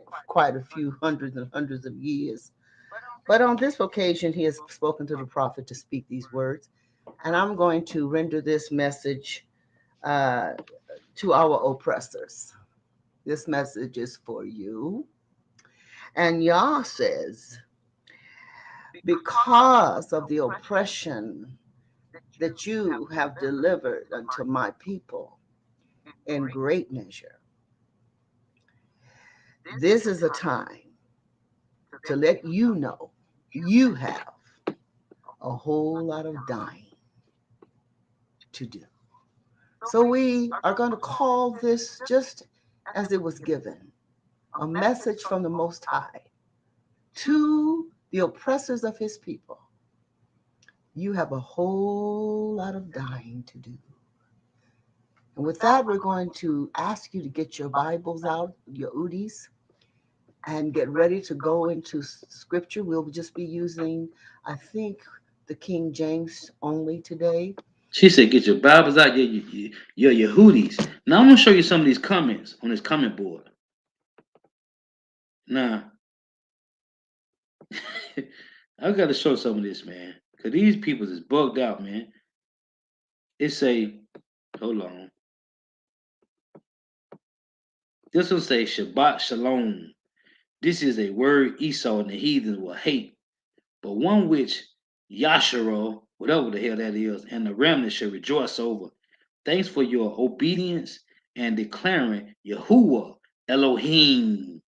a few hundreds and hundreds of years. But on this occasion, he has spoken to the prophet to speak these words. And I'm going to render this message uh, to our oppressors. This message is for you. And Yah says, because of the oppression that you have delivered unto my people in great measure, this is a time to let you know you have a whole lot of dying to do. So we are going to call this just as it was given, a message from the Most High to the oppressors of his people. You have a whole lot of dying to do. And with that, we're going to ask you to get your Bibles out, your Udis, and get ready to go into scripture. We'll just be using, I think, the King James only today. She said, "Get your Bibles out, your Yehudis." Now I'm gonna show you some of these comments on this comment board. Now, I gotta show some of this, man, cause these people is bugged out, man. It say, hold on. This will say Shabbat Shalom. This is a word Esau and the heathens will hate, but one which Yasharo, whatever the hell that is, and the remnant shall rejoice over. Thanks for your obedience and declaring Yahuwah Elohim.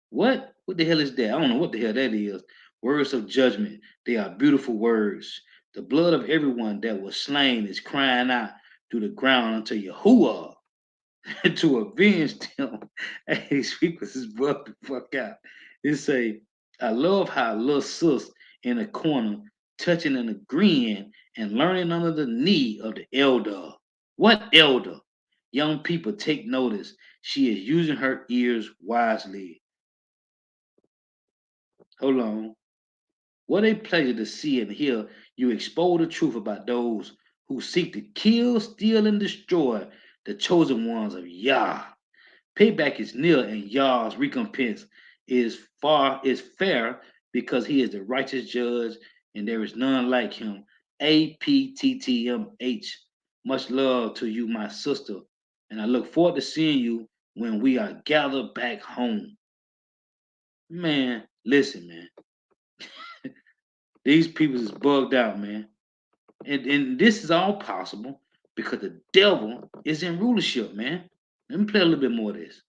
What? What the hell is that? I don't know what the hell that is. Words of judgment. They are beautiful words. The blood of everyone that was slain is crying out through the ground unto Yahuwah to avenge them. Hey, these people is bugged the fuck out. It say, I love how little sis in the corner touching and agreeing and learning under the knee of the elder. What elder? Young people take notice. She is using her ears wisely. Hold on. What a pleasure to see and hear you expose the truth about those who seek to kill, steal, and destroy the chosen ones of Yah. Payback is near, and Yah's recompense is fair because he is the righteous judge, and there is none like him. APTTMH. Much love to you, my sister, and I look forward to seeing you when we are gathered back home. Man, listen, man. These people is bugged out, man. And this is all possible because the devil is in rulership, man. Let me play a little bit more of this.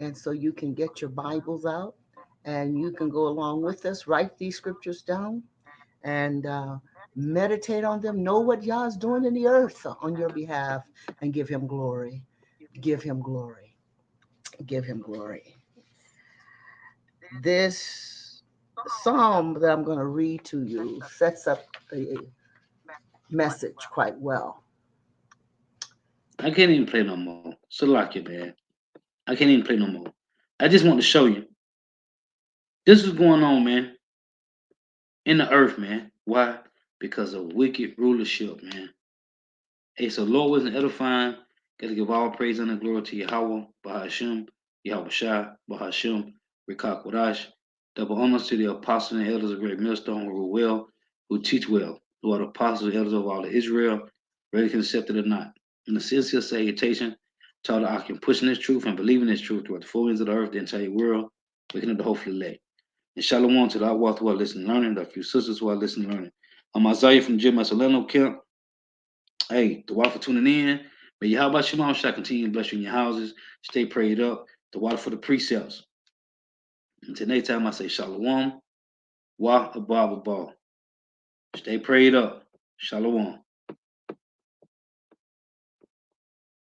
And so you can get your Bibles out and you can go along with us, write these scriptures down, and meditate on them. Know what Yah is doing in the earth on your behalf and give him glory. Give him glory. Give him glory. This psalm that I'm going to read to you sets up the message quite well. I can't even play no more. So lock it, man. I can't even play no more. I just want to show you. This is going on, man, in the earth, man. Why? Because of wicked rulership, man. Hey, so Lord wasn't edifying. Gotta give all praise and glory to Yahweh, Bahashim, Yahweh Shai, Bahashim, Rikak Wadash. Double honors to the apostles and elders of Great Millstone who rule well, who teach well, who are the apostles and elders of all of Israel, ready to accept it or not. In the sincere salutation, to all the Akim pushing this truth and believing this truth throughout the full ends of the earth, the entire world, waking up the hopefully elect. And shalom to the outwalk who are listening and learning, the few sisters who are listening and learning. I'm Isaiah from Jim Masoleno Camp. Hey, the water for tuning in. May Yahweh Shemam shall continue to bless you in your houses. Stay prayed up. The water for the precepts. Until next time, I say Shalom. Wa Abba Abba. Stay prayed up. Shalom.